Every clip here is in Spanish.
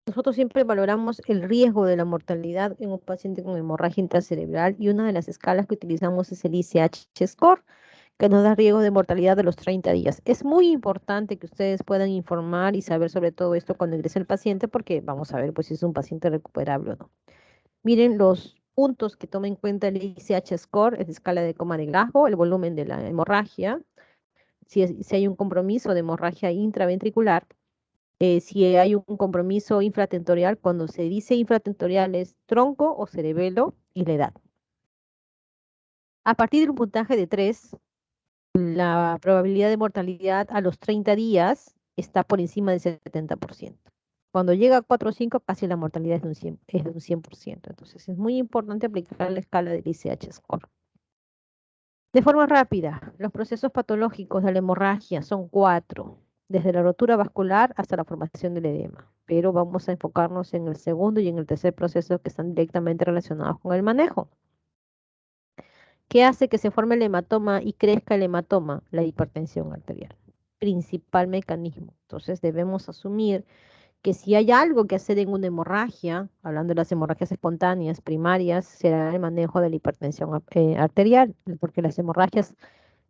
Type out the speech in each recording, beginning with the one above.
Nosotros siempre valoramos el riesgo de la mortalidad en un paciente con hemorragia intracerebral y una de las escalas que utilizamos es el ICH score, que nos da riesgo de mortalidad de los 30 días. Es muy importante que ustedes puedan informar y saber sobre todo esto cuando ingrese el paciente, porque vamos a ver pues si es un paciente recuperable o no. Miren los puntos que toma en cuenta el ICH score, es la escala de coma de Glasgow, el volumen de la hemorragia, si hay un compromiso de hemorragia intraventricular, si hay un compromiso infratentorial. Cuando se dice infratentorial es tronco o cerebelo y la edad. A partir de un puntaje de 3, la probabilidad de mortalidad a los 30 días está por encima del 70%. Cuando llega a 4 o 5, casi la mortalidad es de un 100%. Entonces es muy importante aplicar la escala del ICH score. De forma rápida, los procesos patológicos de la hemorragia son 4, desde la rotura vascular hasta la formación del edema. Pero vamos a enfocarnos en el segundo y en el tercer proceso que están directamente relacionados con el manejo. ¿Qué hace que se forme el hematoma y crezca el hematoma? La hipertensión arterial, principal mecanismo. Entonces debemos asumir que si hay algo que hacer en una hemorragia, hablando de las hemorragias espontáneas primarias, será el manejo de la hipertensión arterial, porque las hemorragias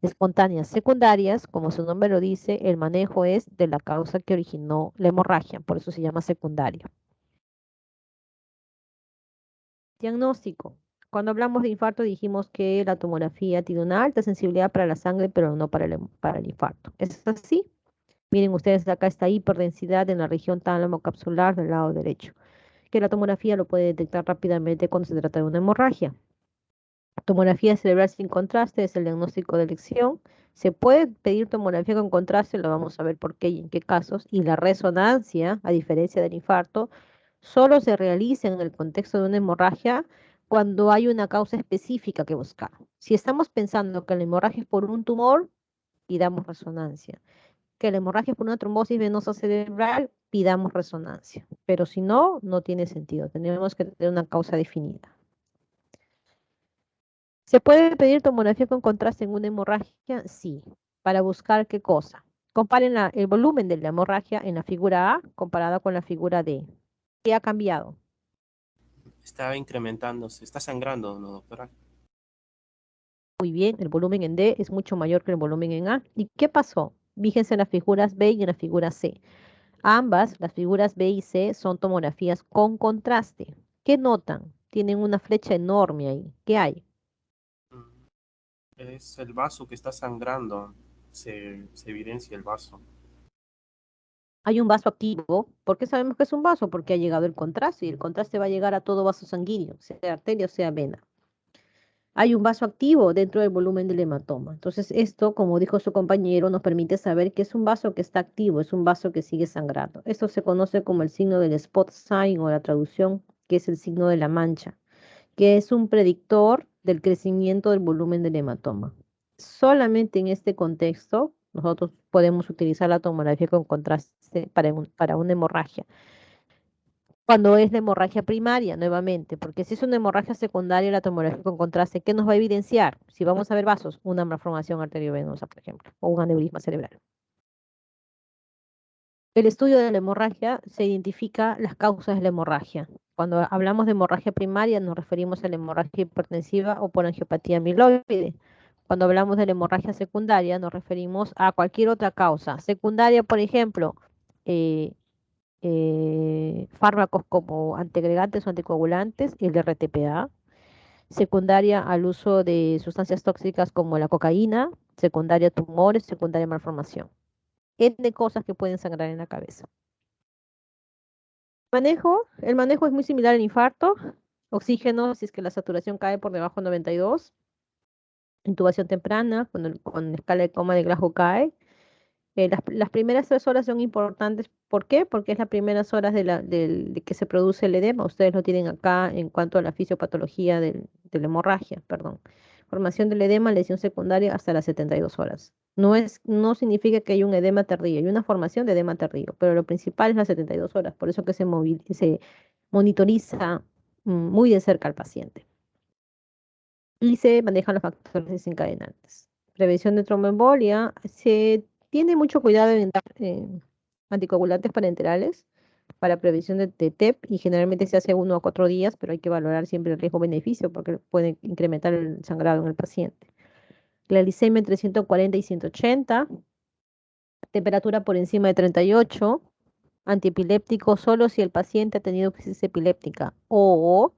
espontáneas secundarias, como su nombre lo dice, el manejo es de la causa que originó la hemorragia, por eso se llama secundario. Diagnóstico. Cuando hablamos de infarto dijimos que la tomografía tiene una alta sensibilidad para la sangre, pero no para el infarto. ¿Es así? Miren ustedes, acá está hiperdensidad en la región tálamo capsular del lado derecho, que la tomografía lo puede detectar rápidamente cuando se trata de una hemorragia. Tomografía cerebral sin contraste es el diagnóstico de elección. Se puede pedir tomografía con contraste, lo vamos a ver por qué y en qué casos. Y la resonancia, a diferencia del infarto, solo se realiza en el contexto de una hemorragia cuando hay una causa específica que buscar. Si estamos pensando que la hemorragia es por un tumor, pidamos resonancia. Que la hemorragia es por una trombosis venosa cerebral, pidamos resonancia. Pero si no, no tiene sentido. Tenemos que tener una causa definida. ¿Se puede pedir tomografía con contraste en una hemorragia? Sí. ¿Para buscar qué cosa? Comparen el volumen de la hemorragia en la figura A comparada con la figura D. ¿Qué ha cambiado? Está incrementándose, está sangrando, ¿no, doctora? Muy bien, el volumen en D es mucho mayor que el volumen en A. ¿Y qué pasó? Fíjense en las figuras B y en la figura C. Ambas, las figuras B y C, son tomografías con contraste. ¿Qué notan? Tienen una flecha enorme ahí. ¿Qué hay? Mm, Es el vaso que está sangrando, se evidencia el vaso. Hay un vaso activo. ¿Por qué sabemos que es un vaso? Porque ha llegado el contraste y el contraste va a llegar a todo vaso sanguíneo, sea arteria o sea vena. Hay un vaso activo dentro del volumen del hematoma. Entonces, esto, como dijo su compañero, nos permite saber que es un vaso que está activo, es un vaso que sigue sangrando. Esto se conoce como el signo del spot sign o la traducción, que es el signo de la mancha, que es un predictor del crecimiento del volumen del hematoma. Solamente en este contexto, nosotros podemos utilizar la tomografía con contraste para una hemorragia. Cuando es la hemorragia primaria, nuevamente, porque si es una hemorragia secundaria, la tomografía con contraste, ¿qué nos va a evidenciar? Si vamos a ver vasos, una malformación arteriovenosa, por ejemplo, o un aneurisma cerebral. El estudio de la hemorragia se identifica las causas de la hemorragia. Cuando hablamos de hemorragia primaria, nos referimos a la hemorragia hipertensiva o por angiopatía amiloide. Cuando hablamos de la hemorragia secundaria, nos referimos a cualquier otra causa. Secundaria, por ejemplo, eh, fármacos como antiagregantes o anticoagulantes, el RTPA, secundaria al uso de sustancias tóxicas como la cocaína, secundaria a tumores, secundaria a malformación. N cosas que pueden sangrar en la cabeza. El manejo es muy similar al infarto. Oxígeno, si es que la saturación cae por debajo de 92. Intubación temprana, con la escala de coma de Glasgow cae. Las primeras 3 horas son importantes. ¿Por qué? Porque es las primeras horas de que se produce el edema. Ustedes lo tienen acá en cuanto a la fisiopatología de la hemorragia, perdón. Formación del edema, lesión secundaria hasta las 72 horas. No significa que haya un edema tardío, hay una formación de edema tardío, pero lo principal es las 72 horas, por eso que se monitoriza muy de cerca al paciente. Y se manejan los factores desencadenantes. Prevención de tromboembolia, se tiene mucho cuidado en dar anticoagulantes parenterales, para prevención de TEP y generalmente se hace 1 a 4 días, pero hay que valorar siempre el riesgo-beneficio porque puede incrementar el sangrado en el paciente. La glicemia entre 140 y 180, temperatura por encima de 38, antiepiléptico solo si el paciente ha tenido crisis epiléptica o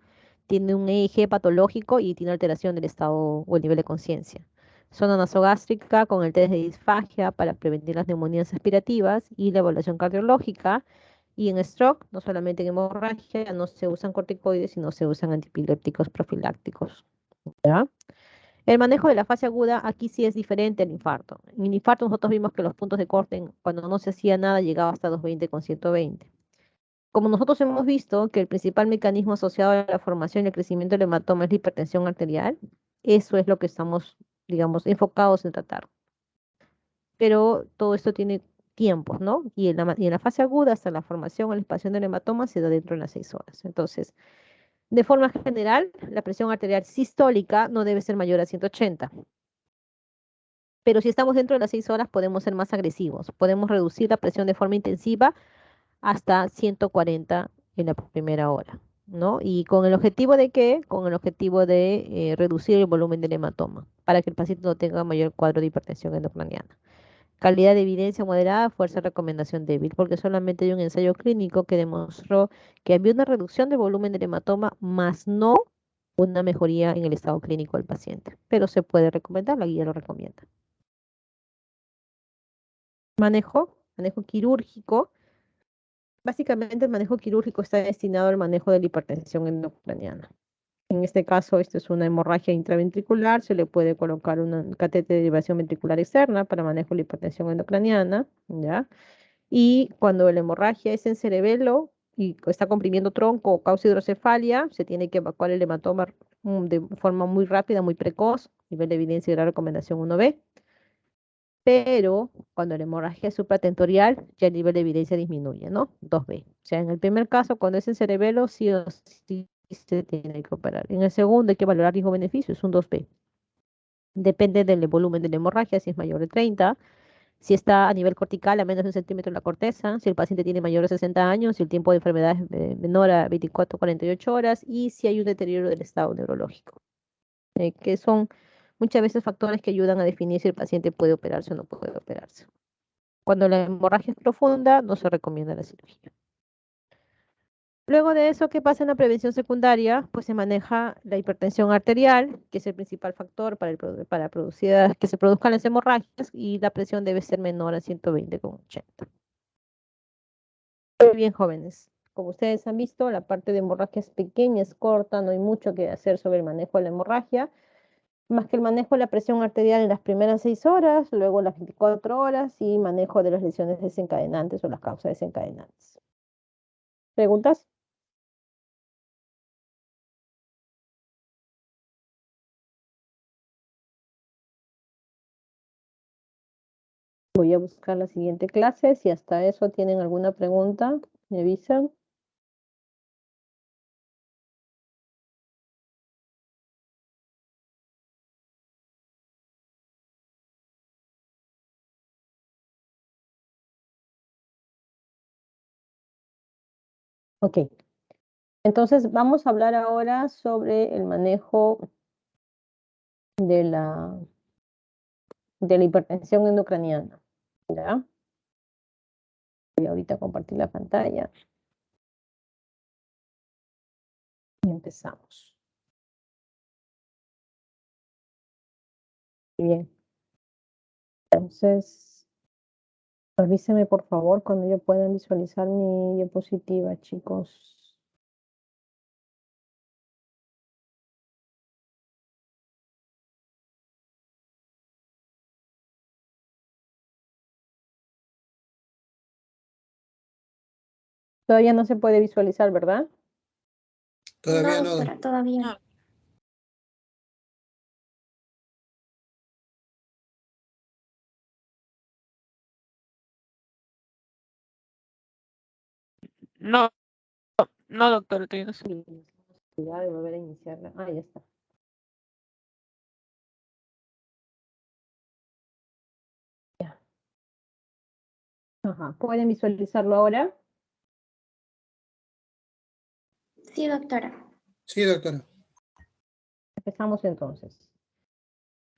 tiene un EEG patológico y tiene alteración del estado o el nivel de conciencia. Zona nasogástrica con el test de disfagia para prevenir las neumonías aspirativas y la evaluación cardiológica. Y en stroke, no solamente en hemorragia, no se usan corticoides, sino se usan antiepilépticos profilácticos. ¿Ya? El manejo de la fase aguda aquí sí es diferente al infarto. En el infarto nosotros vimos que los puntos de corte, cuando no se hacía nada, llegaba hasta 220 con 120. Como nosotros hemos visto que el principal mecanismo asociado a la formación y el crecimiento del hematoma es la hipertensión arterial, eso es lo que estamos, digamos, enfocados en tratar. Pero todo esto tiene tiempos, ¿no? Y en la fase aguda, hasta la formación o la expansión del hematoma se da dentro de las 6 horas. Entonces, de forma general, la presión arterial sistólica no debe ser mayor a 180. Pero si estamos dentro de las 6 horas, podemos ser más agresivos. Podemos reducir la presión de forma intensiva hasta 140 en la primera hora, ¿no? ¿Y con el objetivo de qué? Con el objetivo de reducir el volumen del hematoma, para que el paciente no tenga mayor cuadro de hipertensión endocraniana. Calidad de evidencia moderada, fuerza de recomendación débil, porque solamente hay un ensayo clínico que demostró que había una reducción del volumen del hematoma, más no una mejoría en el estado clínico del paciente. Pero se puede recomendar, la guía lo recomienda. Manejo quirúrgico. Básicamente el manejo quirúrgico está destinado al manejo de la hipertensión endocraniana. En este caso, esto es una hemorragia intraventricular, se le puede colocar un catéter de derivación ventricular externa para manejo de la hipertensión endocraniana, ¿ya? Y cuando la hemorragia es en cerebelo y está comprimiendo tronco o causa hidrocefalia, se tiene que evacuar el hematoma de forma muy rápida, muy precoz, nivel de evidencia de la recomendación 1B. Pero cuando la hemorragia es supratentorial, ya el nivel de evidencia disminuye, ¿no? 2B. O sea, en el primer caso, cuando es en cerebelo, sí o sí se tiene que operar. En el segundo hay que valorar riesgo-beneficio, es un 2B. Depende del volumen de la hemorragia, si es mayor de 30, si está a nivel cortical a menos de 1 centímetro de la corteza, si el paciente tiene mayor de 60 años, si el tiempo de enfermedad es menor a 24 48 horas y si hay un deterioro del estado neurológico, que son muchas veces factores que ayudan a definir si el paciente puede operarse o no puede operarse. Cuando la hemorragia es profunda, no se recomienda la cirugía. Luego de eso, ¿qué pasa en la prevención secundaria? Pues se maneja la hipertensión arterial, que es el principal factor para que se produzcan las hemorragias, y la presión debe ser menor a 120/80. Muy bien, jóvenes. Como ustedes han visto, la parte de hemorragia es pequeña, es corta, no hay mucho que hacer sobre el manejo de la hemorragia, más que el manejo de la presión arterial en las primeras 6 horas, luego las 24 horas y manejo de las lesiones desencadenantes o las causas desencadenantes. ¿Preguntas? Voy a buscar la siguiente clase. Si hasta eso tienen alguna pregunta, me avisan. Ok, entonces vamos a hablar ahora sobre el manejo de la hipertensión endocraniana. ¿Ya? Voy ahorita a compartir la pantalla y empezamos. Bien, entonces avísenme por favor cuando ya puedan visualizar mi diapositiva, chicos. Todavía no se puede visualizar, ¿verdad? Todavía no, doctora, todavía no. No, no, doctor, todavía no sé. Sí, de volver a iniciarla. Ah, ya está. Ya. Ajá. ¿Pueden visualizarlo ahora? Sí, doctora. Sí, doctora. Empezamos entonces.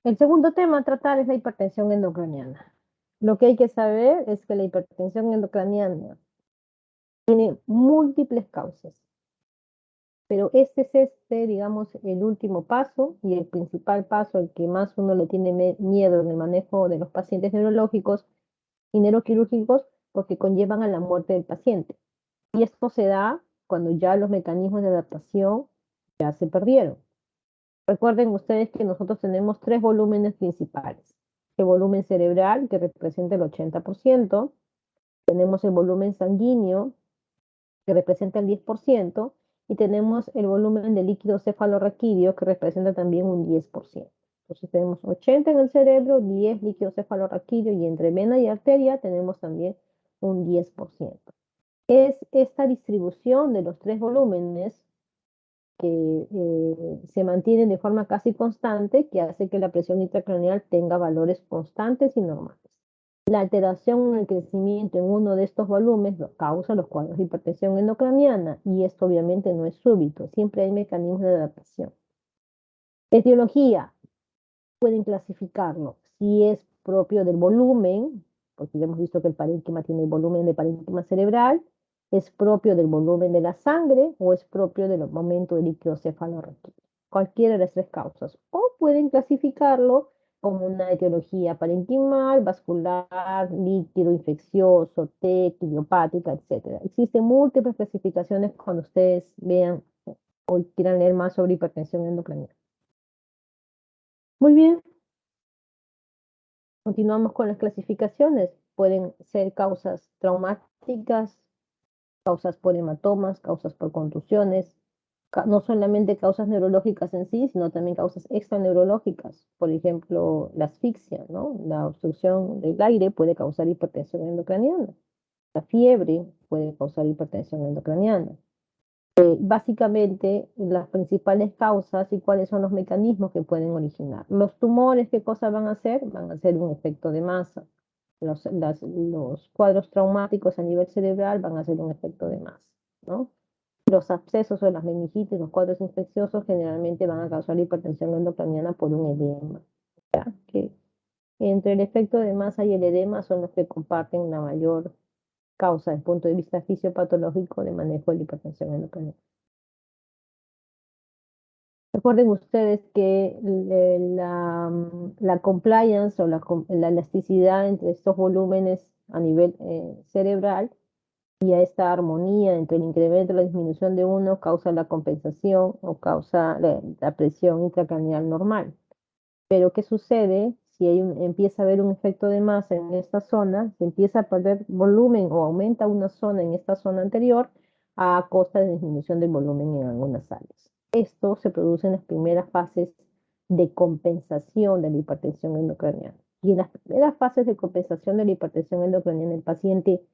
El segundo tema a tratar es la hipertensión endocraniana. Lo que hay que saber es que la hipertensión endocraniana tiene múltiples causas, pero este es digamos, el último paso y el principal paso, el que más uno le tiene miedo en el manejo de los pacientes neurológicos y neuroquirúrgicos, porque conllevan a la muerte del paciente. Y esto se da cuando ya los mecanismos de adaptación ya se perdieron. Recuerden ustedes que nosotros tenemos tres volúmenes principales. El volumen cerebral, que representa el 80%, tenemos el volumen sanguíneo, que representa el 10%, y tenemos el volumen de líquido cefalorraquídeo, que representa también un 10%. Entonces tenemos 80 en el cerebro, 10 líquido cefalorraquídeo, y entre vena y arteria tenemos también un 10%. Es esta distribución de los tres volúmenes que se mantienen de forma casi constante, que hace que la presión intracraneal tenga valores constantes y normales. La alteración en el crecimiento en uno de estos volúmenes causa los cuadros de hipertensión endocraniana, y esto obviamente no es súbito, siempre hay mecanismos de adaptación. Etiología, pueden clasificarlo si es propio del volumen, porque ya hemos visto que el parénquima tiene el volumen de parénquima cerebral, es propio del volumen de la sangre o es propio del aumento del líquido cefalorraquídeo. Cualquiera de las tres causas. O pueden clasificarlo como una etiología parenquimal, vascular, líquido, infeccioso, TEC, idiopática, etc. Existen múltiples clasificaciones cuando ustedes vean o quieran leer más sobre hipertensión endocraniana. Muy bien. Continuamos con las clasificaciones. Pueden ser causas traumáticas, causas por hematomas, causas por contusiones, no solamente causas neurológicas en sí, sino también causas extraneurológicas. Por ejemplo, la asfixia, ¿no? La obstrucción del aire puede causar hipertensión endocraniana. La fiebre puede causar hipertensión endocraniana. Básicamente, las principales causas y cuáles son los mecanismos que pueden originar. Los tumores, ¿qué cosa van a hacer? Van a hacer un efecto de masa. Los cuadros traumáticos a nivel cerebral van a hacer un efecto de masa, ¿no? Los abscesos o las meningitis, los cuadros infecciosos, generalmente van a causar hipertensión endocraniana por un edema. ¿Ya? Que entre el efecto de masa y el edema son los que comparten la mayor causa desde el punto de vista fisiopatológico de manejo de la hipertensión endocraniana. Recuerden ustedes que la compliance o la elasticidad entre estos volúmenes a nivel cerebral y a esta armonía entre el incremento y la disminución de uno causa la compensación o causa la presión intracraneal normal. Pero ¿qué sucede? Si empieza a haber un efecto de masa en esta zona, se empieza a perder volumen o aumenta una zona en esta zona anterior a costa de disminución del volumen en algunas áreas. Esto se produce en las primeras fases de compensación de la hipertensión endocraniana. Y en las primeras fases de compensación de la hipertensión endocraniana, el paciente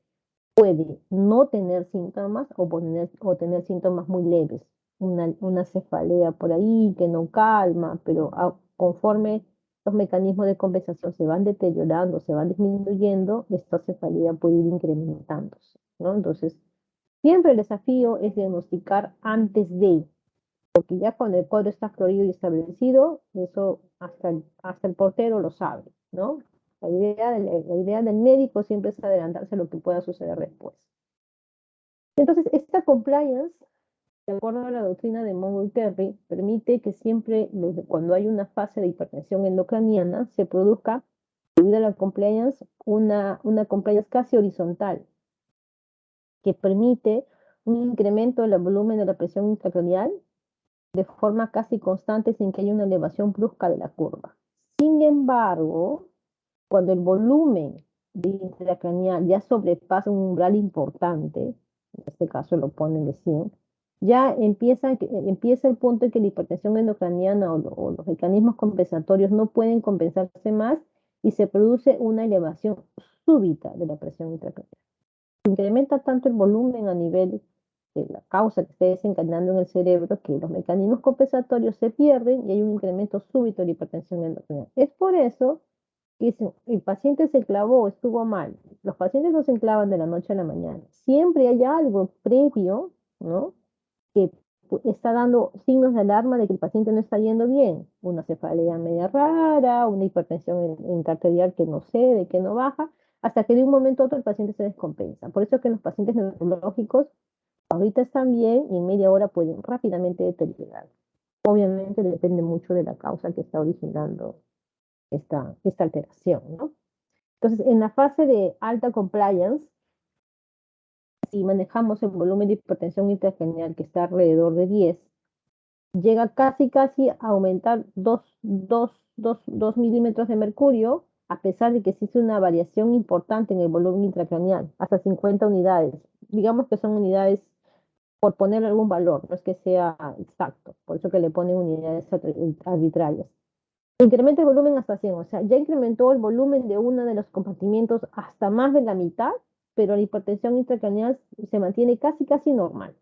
puede no tener síntomas o tener síntomas muy leves. Una cefalea por ahí que no calma, pero conforme los mecanismos de compensación se van deteriorando, se van disminuyendo, esta cefalea puede ir incrementándose, ¿no? Entonces, siempre el desafío es diagnosticar antes de, porque ya cuando el cuadro está florido y establecido, eso hasta el portero lo sabe, ¿no? La idea del médico siempre es adelantarse a lo que pueda suceder después. Entonces, esta compliance, de acuerdo a la doctrina de Monroe-Terry, permite que siempre, cuando hay una fase de hipertensión endocraniana, se produzca, debido a la compliance, una compliance casi horizontal, que permite un incremento del volumen de la presión intracraneal de forma casi constante sin que haya una elevación brusca de la curva. Sin embargo, cuando el volumen de intracraneal ya sobrepasa un umbral importante, en este caso lo ponen de 100, ya empieza el punto en que la hipertensión endocraniana o los mecanismos compensatorios no pueden compensarse más y se produce una elevación súbita de la presión intracraneal. Incrementa tanto el volumen a nivel de la causa que esté desencadenando en el cerebro que los mecanismos compensatorios se pierden y hay un incremento súbito de la hipertensión endocraniana. Es por eso que el paciente se clavó, estuvo mal. Los pacientes no se enclavan de la noche a la mañana. Siempre hay algo previo, ¿no? Que está dando signos de alarma de que el paciente no está yendo bien. Una cefalea media rara, una hipertensión intraarterial que no cede, que no baja, hasta que de un momento a otro el paciente se descompensa. Por eso es que los pacientes neurológicos ahorita están bien y en media hora pueden rápidamente deteriorar. Obviamente depende mucho de la causa que está originando esta alteración, ¿no? Entonces, en la fase de alta compliance, si manejamos el volumen de hipertensión intracranial que está alrededor de 10, llega casi a aumentar 2 milímetros de mercurio, a pesar de que existe una variación importante en el volumen intracraneal, hasta 50 unidades. Digamos que son unidades por poner algún valor, no es que sea exacto, por eso que le ponen unidades arbitrarias. Incrementa el volumen hasta 100, o sea, ya incrementó el volumen de uno de los compartimientos hasta más de la mitad, pero la hipertensión intracraneal se mantiene casi normal.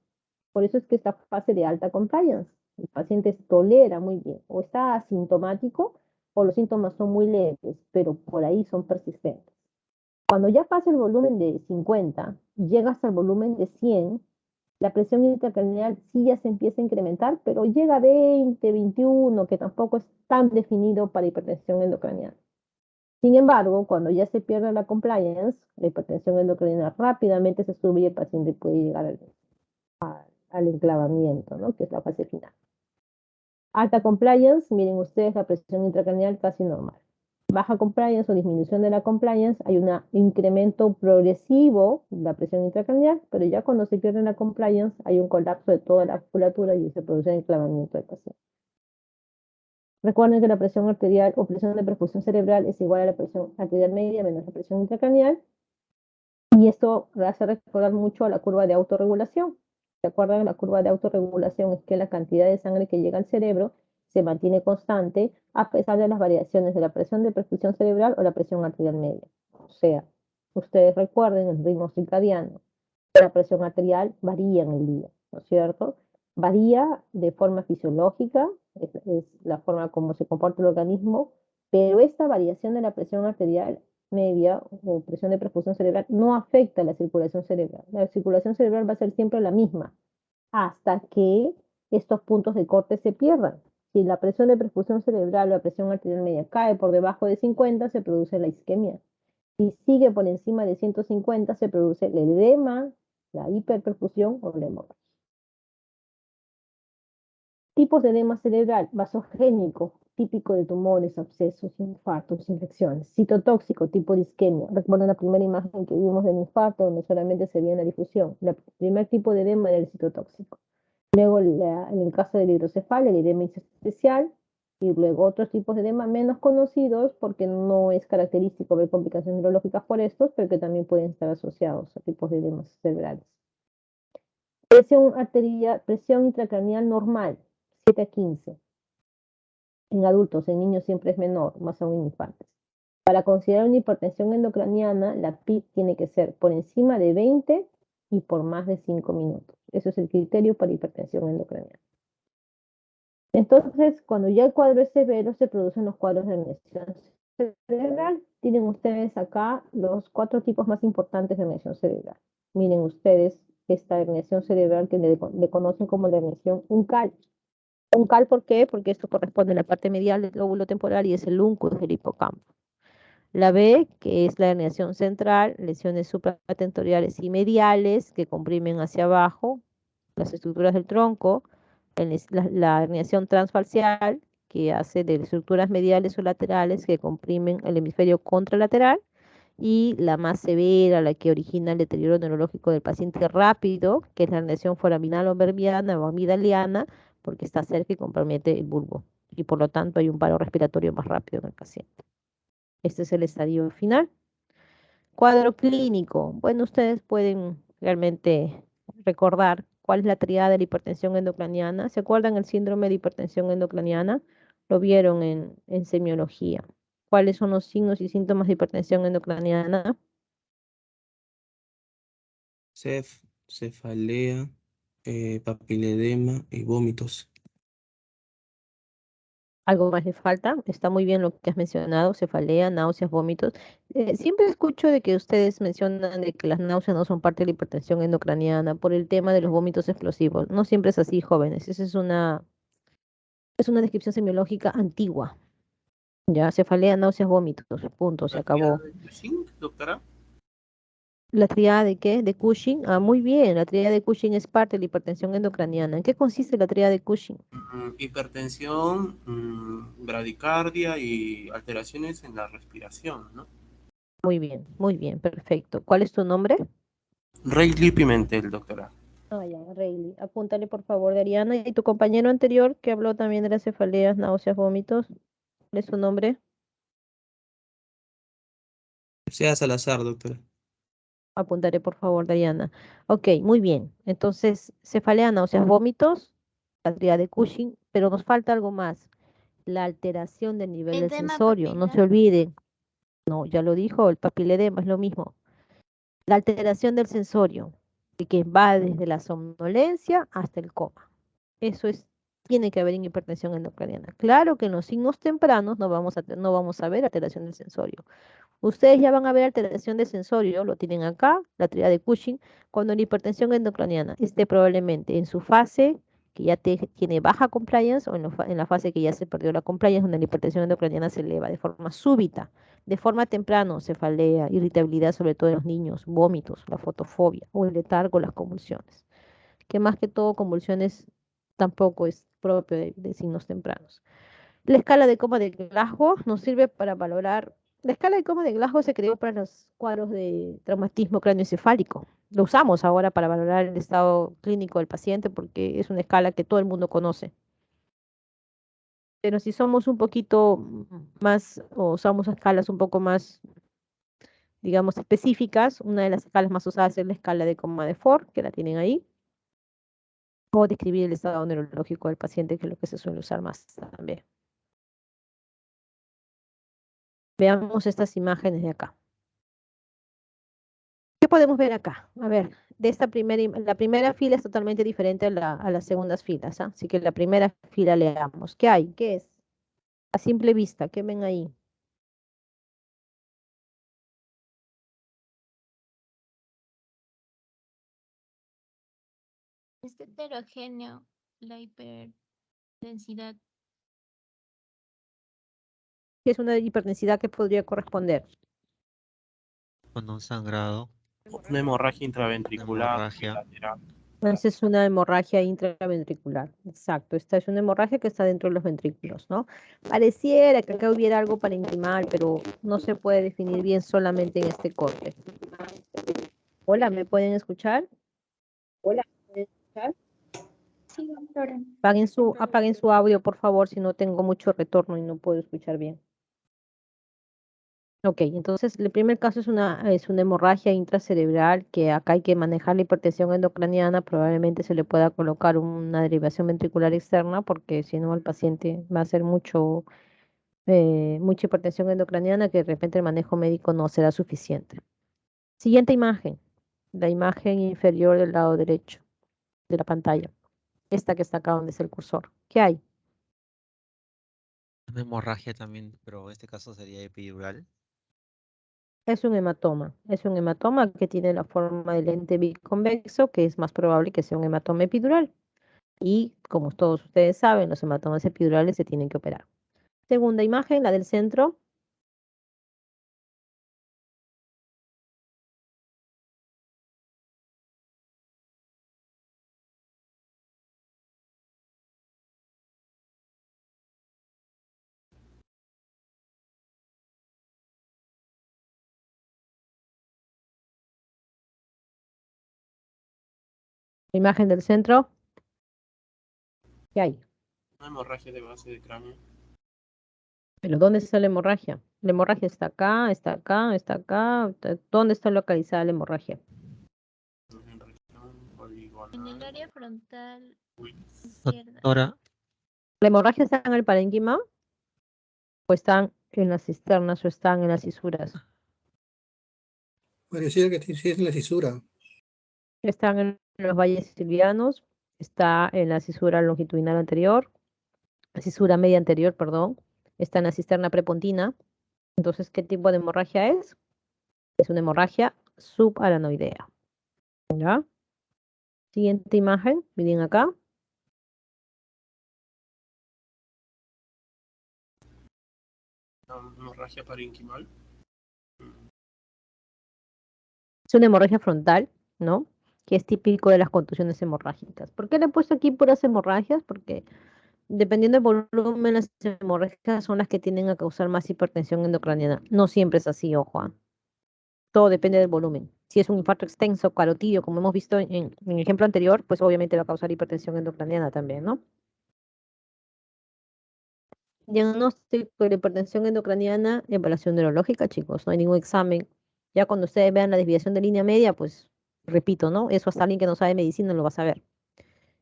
Por eso es que esta fase de alta compliance, el paciente tolera muy bien, o está asintomático, o los síntomas son muy leves, pero por ahí son persistentes. Cuando ya pasa el volumen de 50, llega hasta el volumen de 100, la presión intracraneal sí ya se empieza a incrementar, pero llega a 20, 21, que tampoco es tan definido para hipertensión endocraniana. Sin embargo, cuando ya se pierde la compliance, la hipertensión endocraniana rápidamente se sube y el paciente puede llegar al enclavamiento, ¿no? Que es la fase final. Alta compliance, miren ustedes la presión intracraneal casi normal. Baja compliance o disminución de la compliance, hay un incremento progresivo de la presión intracraneal, pero ya cuando se pierde la compliance hay un colapso de toda la musculatura y se produce el enclavamiento del paciente. Recuerden que la presión arterial o presión de perfusión cerebral es igual a la presión arterial media menos la presión intracraneal, y esto hace recordar mucho a la curva de autorregulación. ¿Se acuerdan? La curva de autorregulación es que la cantidad de sangre que llega al cerebro se mantiene constante a pesar de las variaciones de la presión de perfusión cerebral o la presión arterial media. O sea, ustedes recuerden el ritmo circadiano. La presión arterial varía en el día, ¿no es cierto? Varía de forma fisiológica, es la forma como se comporta el organismo, pero esta variación de la presión arterial media o presión de perfusión cerebral no afecta la circulación cerebral. La circulación cerebral va a ser siempre la misma hasta que estos puntos de corte se pierdan. Si la presión de perfusión cerebral o la presión arterial media cae por debajo de 50, se produce la isquemia. Si sigue por encima de 150, se produce el edema, la hiperperfusión o la hemorragia. Tipos de edema cerebral: vasogénico, típico de tumores, abscesos, infartos, infecciones. Citotóxico, tipo de isquemia. Recuerden la primera imagen que vimos del infarto, donde solamente se veía la difusión. El primer tipo de edema era el citotóxico. Luego, en el caso del hidrocefalia, el edema intersticial, y luego otros tipos de edema menos conocidos porque no es característico ver complicaciones neurológicas por estos, pero que también pueden estar asociados a tipos de edemas cerebrales. Presión intracraneal normal, 7 a 15. En adultos, en niños siempre es menor, más aún en infantes. Para considerar una hipertensión endocraniana, la PIC tiene que ser por encima de 20 y por más de 5 minutos. Eso es el criterio para hipertensión endocraniana. Entonces, cuando ya el cuadro es severo, se producen los cuadros de herniación cerebral. Tienen ustedes acá los 4 tipos más importantes de herniación cerebral. Miren ustedes esta herniación cerebral que le conocen como la herniación uncal. Uncal, ¿por qué? Porque esto corresponde a la parte medial del lóbulo temporal y es el uncus del hipocampo. La B, que es la herniación central, lesiones supratentoriales y mediales que comprimen hacia abajo las estructuras del tronco. La herniación transfalcial, que hace de estructuras mediales o laterales que comprimen el hemisferio contralateral. Y la más severa, la que origina el deterioro neurológico del paciente rápido, que es la herniación foraminal o verbiana o amigdaliana, porque está cerca y compromete el bulbo. Y por lo tanto hay un paro respiratorio más rápido en el paciente. Este es el estadio final. Cuadro clínico. Bueno, ustedes pueden realmente recordar cuál es la triada de la hipertensión endocraniana. ¿Se acuerdan el síndrome de hipertensión endocraniana? Lo vieron en semiología. ¿Cuáles son los signos y síntomas de hipertensión endocraniana? Cefalea, papiledema y vómitos. ¿Algo más le falta? Está muy bien lo que has mencionado, cefalea, náuseas, vómitos. Siempre escucho de que ustedes mencionan de que las náuseas no son parte de la hipertensión endocraniana por el tema de los vómitos explosivos. No siempre es así, jóvenes. Esa es una descripción semiológica antigua. Ya, cefalea, náuseas, vómitos. Punto, se ¿La triada acabó. de Cushing, doctora? ¿La tríada de qué? ¿De Cushing? Ah, muy bien. La tríada de Cushing es parte de la hipertensión endocraniana. ¿En qué consiste la tríada de Cushing? Hipertensión, bradicardia y alteraciones en la respiración, ¿no? Muy bien, perfecto. ¿Cuál es tu nombre? Rayleigh Pimentel, doctora. Ah, ya, Rayleigh. Apúntale, por favor, de Ariana. Y tu compañero anterior, que habló también de las cefaleas, náuseas, vómitos. ¿Cuál es su nombre? Sea Salazar, doctora. Apuntaré, por favor, Dariana. Ok, muy bien. Entonces, cefalea, náuseas, vómitos, la tríada de Cushing, pero nos falta algo más. La alteración del nivel del Edema sensorio. No se papilar. olviden. No, ya lo dijo, el papiledema es lo mismo. La alteración del sensorio, que va desde la somnolencia hasta el coma. Eso es, tiene que haber en hipertensión endocraniana. Claro que en los signos tempranos no vamos a ver alteración del sensorio. Ustedes ya van a ver alteración de sensorio, lo tienen acá, la tríada de Cushing, cuando la hipertensión endocraniana esté probablemente en su fase que ya tiene baja compliance o en la fase que ya se perdió la compliance, donde la hipertensión endocraniana se eleva de forma súbita, de forma temprano, cefalea, irritabilidad sobre todo en los niños, vómitos, la fotofobia o el letargo, las convulsiones, que más que todo convulsiones tampoco es propio de signos tempranos. La escala de coma de Glasgow nos sirve para valorar. La escala de coma de Glasgow se creó para los cuadros de traumatismo cráneoencefálico. Lo usamos ahora para valorar el estado clínico del paciente porque es una escala que todo el mundo conoce. Pero si somos un poquito más, o usamos escalas un poco más, digamos, específicas, una de las escalas más usadas es la escala de coma de Ford, que la tienen ahí, o describir el estado neurológico del paciente, que es lo que se suele usar más también. Veamos estas imágenes de acá. ¿Qué podemos ver acá? A ver, de esta la primera fila es totalmente diferente a las segundas filas, ¿ah? Así que la primera fila leamos. ¿Qué hay? ¿Qué es? A simple vista, ¿qué ven ahí? Es heterogéneo la hiperdensidad. ¿Qué es una hiperdensidad que podría corresponder? Con un sangrado, Una hemorragia una intraventricular hemorragia. bilateral. Esa es una hemorragia intraventricular. Exacto, esta es una hemorragia que está dentro de los ventrículos, ¿no? Pareciera que acá hubiera algo parenquimal, pero no se puede definir bien solamente en este corte. Hola, ¿me pueden escuchar? Hola, ¿me pueden escuchar? Sí, doctora. Apaguen su audio, por favor, si no tengo mucho retorno y no puedo escuchar bien. Ok, entonces el primer caso es una hemorragia intracerebral que acá hay que manejar la hipertensión endocraniana, probablemente se le pueda colocar una derivación ventricular externa porque si no el paciente va a hacer mucha hipertensión endocraniana que de repente el manejo médico no será suficiente. Siguiente imagen, la imagen inferior del lado derecho de la pantalla, esta que está acá donde es el cursor. ¿Qué hay? Una hemorragia también, pero en este caso sería epidural. Es un hematoma que tiene la forma de lente biconvexo, que es más probable que sea un hematoma epidural. Y como todos ustedes saben, los hematomas epidurales se tienen que operar. Segunda imagen, la del centro. La imagen del centro. ¿Qué hay? Una hemorragia de base de cráneo. ¿Pero dónde está la hemorragia? La hemorragia está acá, está acá, está acá. ¿Dónde está localizada la hemorragia? En región En el poligonal. área frontal Uy, izquierda. Doctora, ¿La hemorragia está en el parénquima? ¿O están en las cisternas o están en las cisuras? Pareciera que sí es la cisura. Están en los valles silvianos, está en la cisura longitudinal anterior, cisura media anterior, perdón, está en la cisterna prepontina. Entonces, ¿qué tipo de hemorragia es? Es una hemorragia subaranoidea. ¿Ya? Siguiente imagen, miren acá. Hemorragia parenquimal. Es una hemorragia frontal, ¿no? Que es típico de las contusiones hemorrágicas. ¿Por qué le he puesto aquí puras hemorragias? Porque dependiendo del volumen, las hemorragias son las que tienden a causar más hipertensión endocraniana. No siempre es así, ojo. Todo depende del volumen. Si es un infarto extenso, carotidio, como hemos visto en el ejemplo anterior, pues obviamente va a causar hipertensión endocraniana también, ¿no? Diagnóstico de la hipertensión endocraniana, evaluación neurológica, chicos, no hay ningún examen. Ya cuando ustedes vean la desviación de línea media, pues repito, ¿no? Eso hasta alguien que no sabe medicina lo va a saber.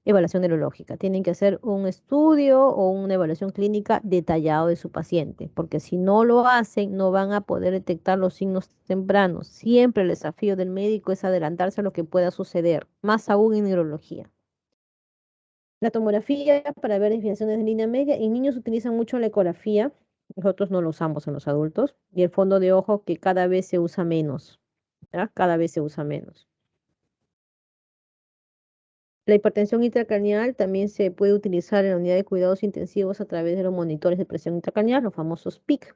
Evaluación neurológica. Tienen que hacer un estudio o una evaluación clínica detallado de su paciente, porque si no lo hacen, no van a poder detectar los signos tempranos. Siempre el desafío del médico es adelantarse a lo que pueda suceder, más aún en neurología. La tomografía para ver desviaciones de línea media. En niños utilizan mucho la ecografía, nosotros no lo usamos en los adultos, y el fondo de ojo que cada vez se usa menos, ¿ya? Cada vez se usa menos. La hipertensión intracraneal también se puede utilizar en la unidad de cuidados intensivos a través de los monitores de presión intracraneal, los famosos PIC,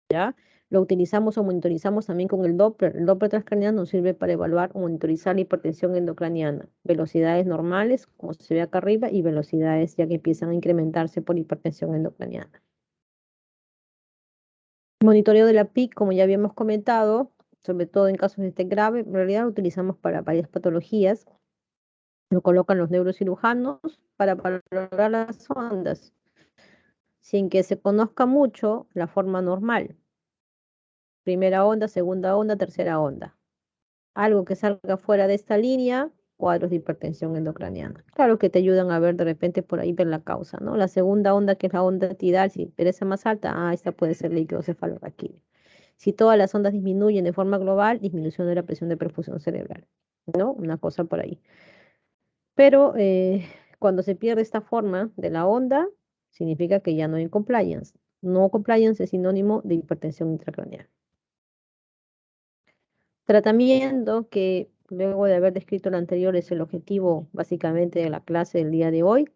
¿ya? Lo utilizamos o monitorizamos también con el Doppler. El Doppler transcraneal nos sirve para evaluar o monitorizar la hipertensión endocraniana. Velocidades normales, como se ve acá arriba, y velocidades ya que empiezan a incrementarse por hipertensión endocraniana. Monitoreo de la PIC, como ya habíamos comentado, sobre todo en casos de TEC grave, en realidad lo utilizamos para varias patologías. Lo colocan los neurocirujanos para valorar las ondas, sin que se conozca mucho la forma normal. Primera onda, segunda onda, tercera onda. Algo que salga fuera de esta línea, cuadros de hipertensión endocraniana. Claro que te ayudan a ver de repente por ahí ver la causa, ¿no? La segunda onda, que es la onda tidal, si perece más alta, esta puede ser líquido-cefalorraquídeo. Si todas las ondas disminuyen de forma global, disminución de la presión de perfusión cerebral, ¿no? Una cosa por ahí. Pero cuando se pierde esta forma de la onda, significa que ya no hay compliance. No compliance es sinónimo de hipertensión intracraneal. Tratamiento que luego de haber descrito lo anterior es el objetivo básicamente de la clase del día de hoy.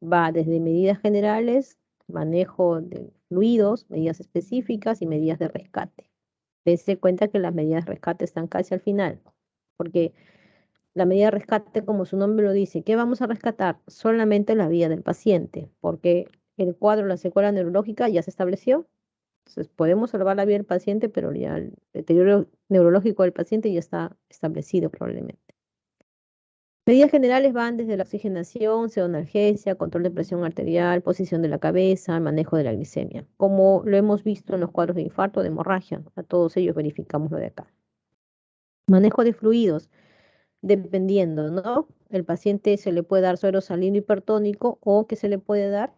Va desde medidas generales, manejo de fluidos, medidas específicas y medidas de rescate. Dense cuenta que las medidas de rescate están casi al final, porque la medida de rescate, como su nombre lo dice, ¿qué vamos a rescatar? Solamente la vida del paciente, porque el cuadro, la secuela neurológica ya se estableció. Entonces, podemos salvar la vida del paciente, pero ya el deterioro neurológico del paciente ya está establecido probablemente. Medidas generales van desde la oxigenación, pseudoanalgesia, control de presión arterial, posición de la cabeza, manejo de la glicemia. Como lo hemos visto en los cuadros de infarto, de hemorragia, a todos ellos verificamos lo de acá. Manejo de fluidos. Dependiendo, ¿no? El paciente se le puede dar suero salino hipertónico o que se le puede dar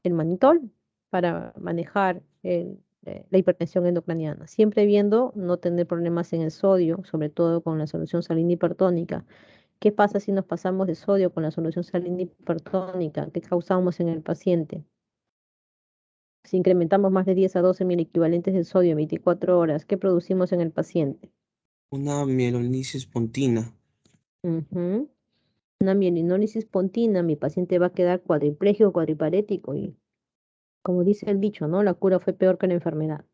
el manitol para manejar la hipertensión endocraniana. Siempre viendo no tener problemas en el sodio, sobre todo con la solución salina hipertónica. ¿Qué pasa si nos pasamos de sodio con la solución salina hipertónica? ¿Qué causamos en el paciente? Si incrementamos más de 10 a 12 mil equivalentes de sodio en 24 horas, ¿qué producimos en el paciente? Una mielonisis pontina. Ujú. Una mielinólisis pontina, mi paciente va a quedar cuadripléjico, cuadriparético y, como dice el dicho, ¿no? La cura fue peor que la enfermedad.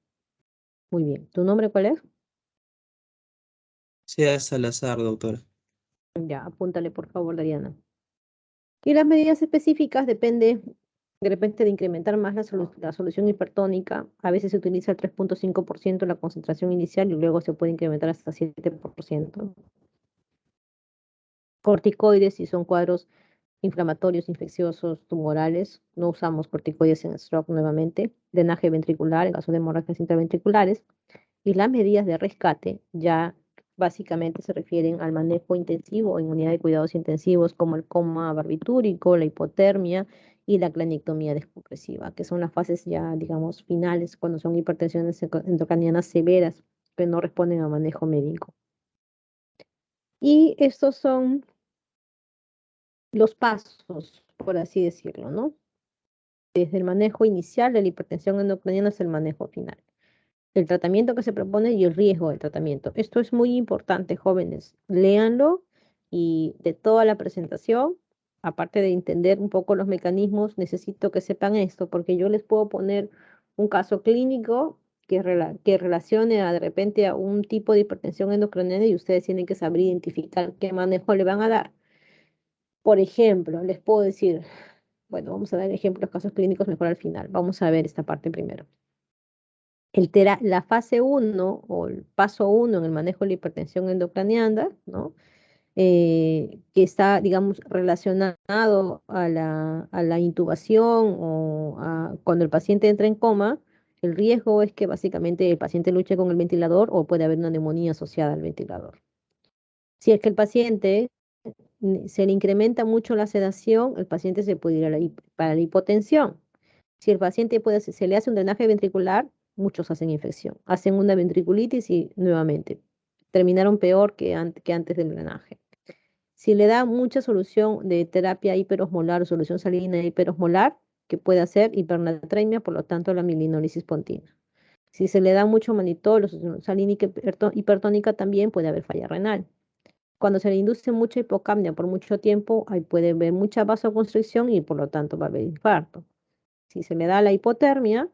Muy bien. ¿Tu nombre cuál es? Sea Salazar, doctora. Ya, apúntale por favor, Dariana. Y las medidas específicas depende de repente de incrementar más la solución hipertónica. A veces se utiliza el 3.5% la concentración inicial y luego se puede incrementar hasta 7%. Corticoides, si son cuadros inflamatorios, infecciosos, tumorales. No usamos corticoides en stroke nuevamente. Drenaje ventricular en caso de hemorragias intraventriculares. Y las medidas de rescate ya básicamente se refieren al manejo intensivo en unidad de cuidados intensivos como el coma barbitúrico, la hipotermia y la craniotomía descompresiva, que son las fases ya, digamos, finales cuando son hipertensiones endocranianas severas que no responden a manejo médico. Y estos son los pasos, por así decirlo, ¿no? desde el manejo inicial de la hipertensión endocrinana hasta el manejo final. El tratamiento que se propone y el riesgo del tratamiento. Esto es muy importante, jóvenes. Léanlo y de toda la presentación, aparte de entender un poco los mecanismos, necesito que sepan esto, porque yo les puedo poner un caso clínico que relacione de repente a un tipo de hipertensión endocrinal y ustedes tienen que saber identificar qué manejo le van a dar. Por ejemplo, les puedo decir, bueno, vamos a dar ejemplos, casos clínicos mejor al final. Vamos a ver esta parte primero. La fase 1 o el paso 1 en el manejo de la hipertensión endocraniana, ¿no? Que está, digamos, relacionado a la intubación o cuando el paciente entra en coma, el riesgo es que básicamente el paciente luche con el ventilador o puede haber una neumonía asociada al ventilador. Si es que el paciente se le incrementa mucho la sedación, el paciente se puede ir para la hipotensión. Si el paciente se le hace un drenaje ventricular, muchos hacen infección, hacen una ventriculitis y nuevamente terminaron peor que antes del drenaje. Si le da mucha solución de terapia hiperosmolar o solución salina hiperosmolar, que puede hacer hipernatremia, por lo tanto la mielinolisis pontina. Si se le da mucho manitol o solución salínica hipertónica, también puede haber falla renal. Cuando se le induce mucha hipocapnia por mucho tiempo, ahí puede haber mucha vasoconstricción y por lo tanto va a haber infarto. Si se le da la hipotermia,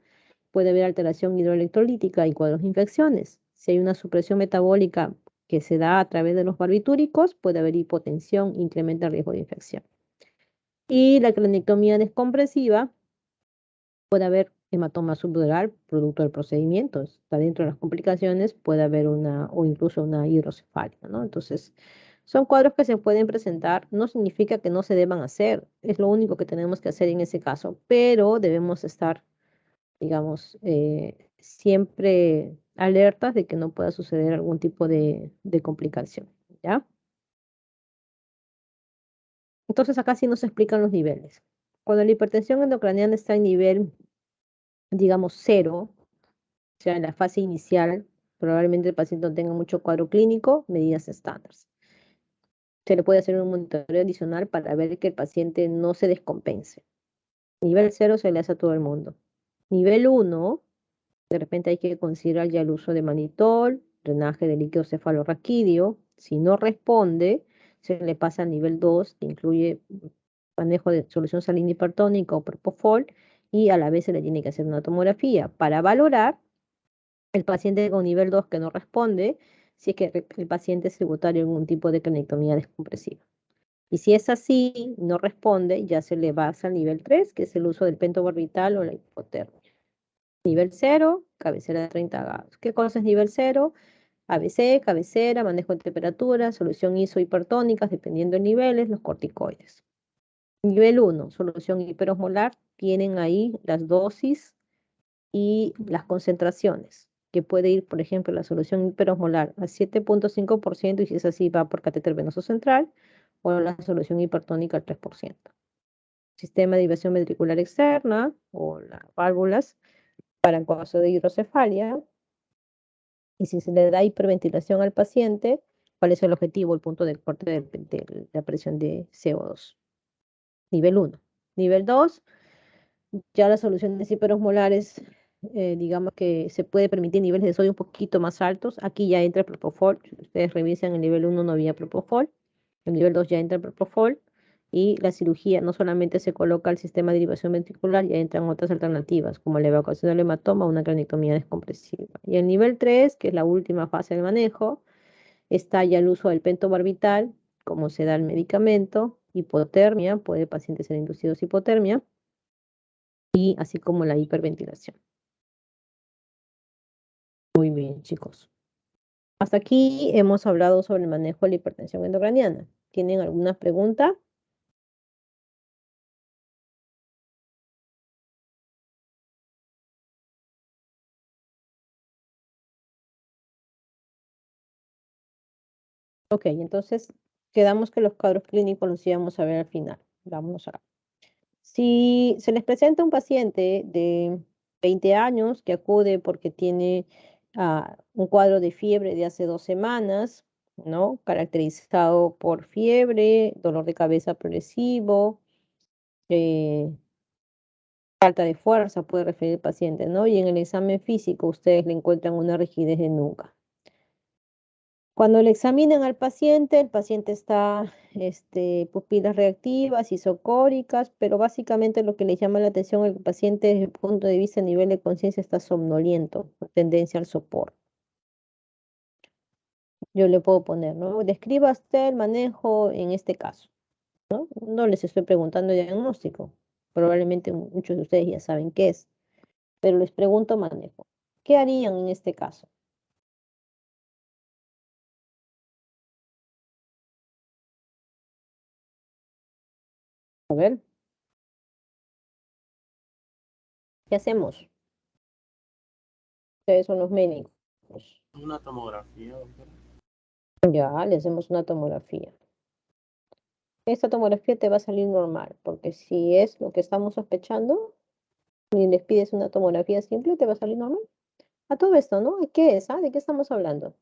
puede haber alteración hidroelectrolítica y cuadros de infecciones. Si hay una supresión metabólica que se da a través de los barbitúricos, puede haber hipotensión, incrementa el riesgo de infección. Y la cranectomía descompresiva, puede haber hematoma subdural producto del procedimiento. Está dentro de las complicaciones, puede haber o incluso una hidrocefalia, ¿no? Entonces, son cuadros que se pueden presentar, no significa que no se deban hacer, es lo único que tenemos que hacer en ese caso, pero debemos estar, digamos, siempre alertas de que no pueda suceder algún tipo de complicación, ¿ya? Entonces acá sí nos explican los niveles. Cuando la hipertensión endocraniana está en nivel, digamos, 0, o sea, en la fase inicial, probablemente el paciente no tenga mucho cuadro clínico, medidas estándares. Se le puede hacer un monitoreo adicional para ver que el paciente no se descompense. Nivel 0 se le hace a todo el mundo. Nivel 1, de repente hay que considerar ya el uso de manitol, drenaje de líquido cefalorraquídeo. Si no responde, se le pasa al nivel 2, que incluye manejo de solución salina hipertónica o propofol, y a la vez se le tiene que hacer una tomografía para valorar el paciente con nivel 2 que no responde, si es que el paciente es tributario en un tipo de cranectomía descompresiva. Y si es así, no responde, ya se le pasa al nivel 3, que es el uso del pentobarbital o la hipotermia. Nivel 0, cabecera de 30 grados. ¿Qué cosa es nivel 0? ABC, cabecera, manejo de temperatura, solución isohipertónicas, dependiendo de niveles, los corticoides. Nivel 1, solución hiperosmolar, tienen ahí las dosis y las concentraciones, que puede ir, por ejemplo, la solución hiperosmolar a 7.5% y si es así va por catéter venoso central, o la solución hipertónica al 3%. Sistema de diversión ventricular externa o las válvulas para el caso de hidrocefalia. Y si se le da hiperventilación al paciente, ¿cuál es el objetivo? El punto de corte de la presión de CO2. Nivel 1. Nivel 2, ya las soluciones hiperosmolares, digamos que se puede permitir niveles de sodio un poquito más altos. Aquí ya entra el propofol. Si ustedes revisan, el nivel 1 no había propofol. El nivel 2 ya entra el propofol. Y la cirugía no solamente se coloca el sistema de derivación ventricular, ya entran otras alternativas, como la evacuación del hematoma o una cranectomía descompresiva. Y el nivel 3, que es la última fase del manejo, está ya el uso del pentobarbital, como se da el medicamento, hipotermia, puede el paciente ser inducido a hipotermia, y así como la hiperventilación. Muy bien, chicos. Hasta aquí hemos hablado sobre el manejo de la hipertensión endocraniana. ¿Tienen alguna pregunta? Ok, entonces quedamos que los cuadros clínicos los íbamos a ver al final. Vámonos a... Si se les presenta un paciente de 20 años que acude porque tiene un cuadro de fiebre de hace 2 semanas, ¿no? Caracterizado por fiebre, dolor de cabeza progresivo, falta de fuerza, puede referir el paciente, ¿no? Y en el examen físico ustedes le encuentran una rigidez de nuca. Cuando le examinan al paciente, el paciente está, pupilas reactivas, isocóricas, pero básicamente lo que le llama la atención al paciente desde el punto de vista a nivel de conciencia está somnoliento, con tendencia al sopor. Yo le puedo poner, ¿no? Describa usted el manejo en este caso, ¿no? No les estoy preguntando diagnóstico, probablemente muchos de ustedes ya saben qué es, pero les pregunto manejo. ¿Qué harían en este caso? A ver, ¿qué hacemos? Ustedes son los médicos. Una tomografía, doctora. Ya, le hacemos una tomografía. Esta tomografía te va a salir normal, porque si es lo que estamos sospechando y les pides una tomografía simple, te va a salir normal. A todo esto, ¿no? ¿Qué es? ¿De qué estamos hablando?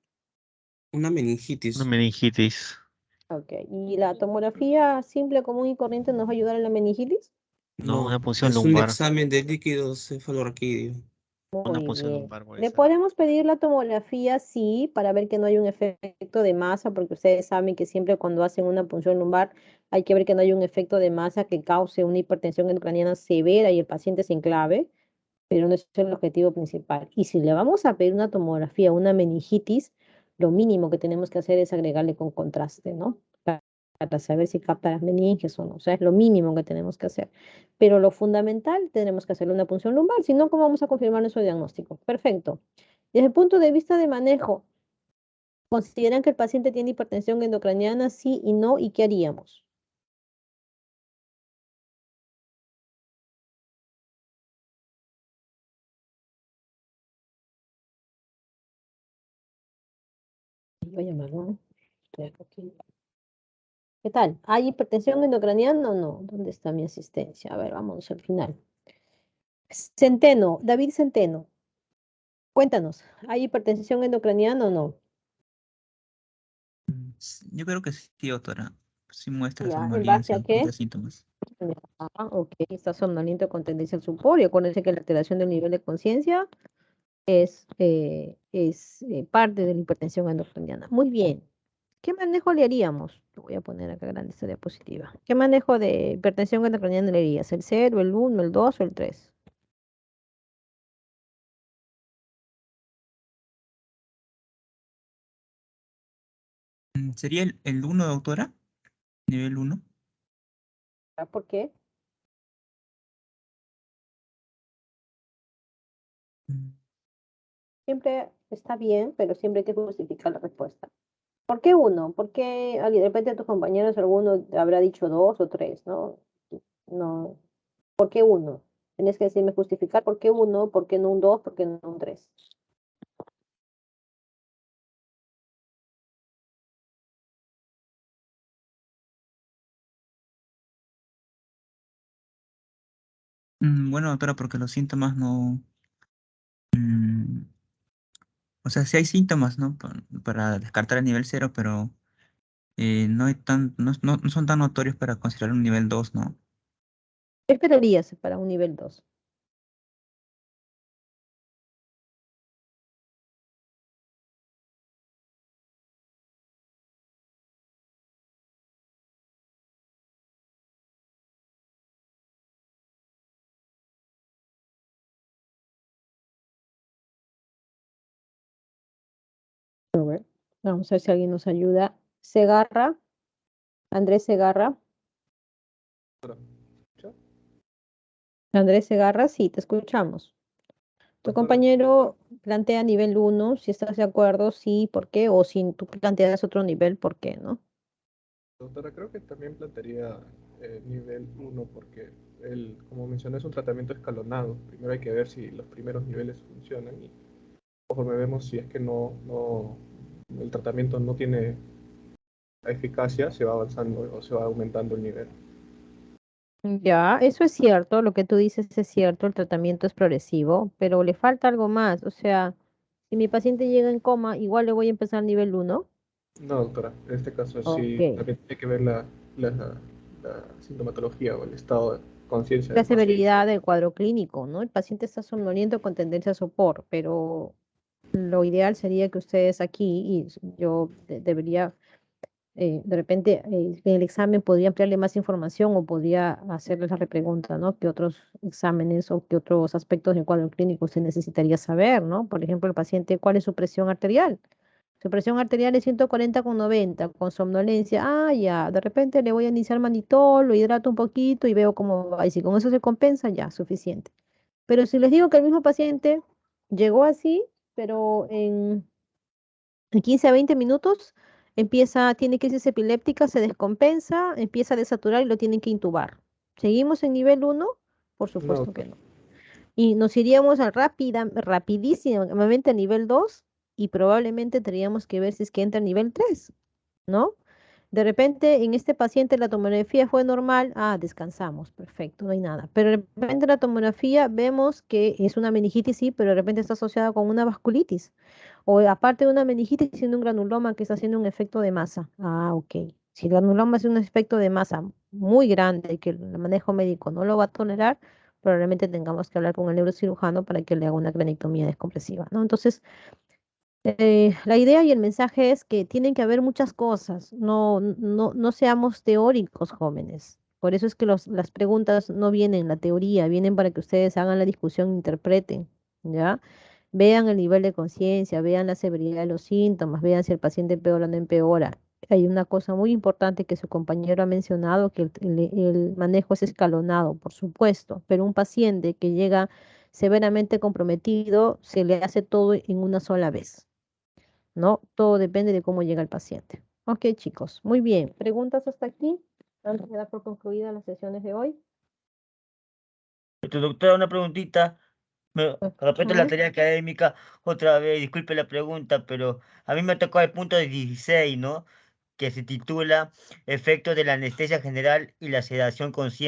Una Una meningitis. meningitis. Ok, ¿y la tomografía simple, común y corriente nos va a ayudar en la meningitis? No, una No, punción es un lumbar. examen de líquido cefalorraquídeo. Una Muy punción bien. lumbar puede Le ser. podemos pedir la tomografía, sí, para ver que no hay un efecto de masa, porque ustedes saben que siempre cuando hacen una punción lumbar hay que ver que no hay un efecto de masa que cause una hipertensión intracraniana severa y el paciente se enclave, pero no es el objetivo principal. Y si le vamos a pedir una tomografía, una meningitis, lo mínimo que tenemos que hacer es agregarle con contraste, ¿no? Para saber si capta las meninges o no. O sea, es lo mínimo que tenemos que hacer. Pero lo fundamental, tenemos que hacerle una punción lumbar, si no, ¿cómo vamos a confirmar nuestro diagnóstico? Perfecto. Desde el punto de vista de manejo, ¿consideran que el paciente tiene hipertensión endocraniana? Sí y no, ¿y qué haríamos? Voy a llamarlo, ¿no? Estoy acá, aquí. ¿Qué tal? ¿Hay hipertensión endocraniana o no? ¿Dónde está mi asistencia? A ver, vamos al final. Centeno, David Centeno, cuéntanos, ¿hay hipertensión endocraniana o no? Yo creo que sí, doctora. Sí muestra Ya, ¿en base somnolencia, a muestra qué? síntomas. Ok, está somnoliento con tendencia al sopor y acuérdense que la alteración del nivel de conciencia es parte de la hipertensión endocraniana. Muy bien. ¿Qué manejo le haríamos? Lo voy a poner acá grande esta diapositiva. ¿Qué manejo de hipertensión endocraniana le harías? ¿El 0, el 1, el 2 o el 3? ¿Sería el 1, doctora? ¿Nivel 1? ¿Por qué? Siempre está bien, pero siempre hay que justificar la respuesta. ¿Por qué uno? ¿Por qué de repente tus compañeros alguno te habrá dicho dos o tres, ¿no? No. ¿Por qué uno? Tienes que decirme justificar por qué uno, por qué no un dos, por qué no un tres. Bueno, doctora, porque los síntomas no... mm, o sea, sí hay síntomas, ¿no? Para descartar el nivel 0, pero no hay no son tan notorios para considerar un nivel 2, ¿no? ¿Qué esperarías para un nivel 2? A ver, vamos a ver si alguien nos ayuda. Segarra, Andrés Segarra. Andrés Segarra, sí, te escuchamos. Tu compañero plantea nivel 1, si estás de acuerdo, sí, ¿por qué? O si tú planteas otro nivel, ¿por qué, no? Doctora, creo que también plantearía nivel 1 porque como mencioné, es un tratamiento escalonado. Primero hay que ver si los primeros niveles funcionan y conforme vemos si es que el tratamiento no tiene eficacia, se va avanzando o se va aumentando el nivel. Ya, eso es cierto, lo que tú dices es cierto, el tratamiento es progresivo, pero le falta algo más. O sea, si mi paciente llega en coma, igual le voy a empezar nivel 1. No, doctora, en este caso Ok. sí, también hay que ver la sintomatología o el estado conciencia La del paciente. severidad del cuadro clínico, ¿no? El paciente está somnoliento con tendencia a sopor, pero lo ideal sería que ustedes aquí, y yo debería, de repente, en el examen podría ampliarle más información o podría hacerles la repregunta, ¿no? ¿Qué otros exámenes o qué otros aspectos del cuadro clínico se necesitaría saber, ¿no? Por ejemplo, el paciente, ¿cuál es su presión arterial? Su presión arterial es 140/90, con somnolencia. Ah, ya, de repente le voy a iniciar manitol, lo hidrato un poquito y veo cómo va. Y si con eso se compensa, ya, suficiente. Pero si les digo que el mismo paciente llegó así, pero en 15 a 20 minutos tiene crisis epiléptica, se descompensa, empieza a desaturar y lo tienen que intubar. ¿Seguimos en nivel 1? Por No, supuesto que doctor. no. Y nos iríamos rapidísimamente a nivel 2 y probablemente tendríamos que ver si es que entra a nivel 3, ¿no? De repente en este paciente la tomografía fue normal, descansamos, perfecto, no hay nada. Pero de repente la tomografía vemos que es una meningitis, sí, pero de repente está asociada con una vasculitis. O aparte de una meningitis, siendo un granuloma que está haciendo un efecto de masa. Ok. Si el granuloma es un efecto de masa muy grande y que el manejo médico no lo va a tolerar, probablemente tengamos que hablar con el neurocirujano para que le haga una cranectomía descompresiva, ¿no? Entonces, la idea y el mensaje es que tienen que haber muchas cosas, no seamos teóricos, jóvenes. Por eso es que las preguntas no vienen en la teoría, vienen para que ustedes hagan la discusión, interpreten, ¿ya? Vean el nivel de conciencia, vean la severidad de los síntomas, vean si el paciente empeora o no empeora. Hay una cosa muy importante que su compañero ha mencionado, que el manejo es escalonado, por supuesto, pero un paciente que llega severamente comprometido, se le hace todo en una sola vez, ¿no? Todo depende de cómo llega el paciente. Ok, chicos, muy bien. ¿Preguntas hasta aquí? Antes de dar por concluidas las sesiones de hoy. Doctora, una preguntita. Respecto a la Ujú. tarea académica, otra vez, disculpe la pregunta, pero a mí me tocó el punto de 16, ¿no? Que se titula Efectos de la anestesia general y la sedación consciente.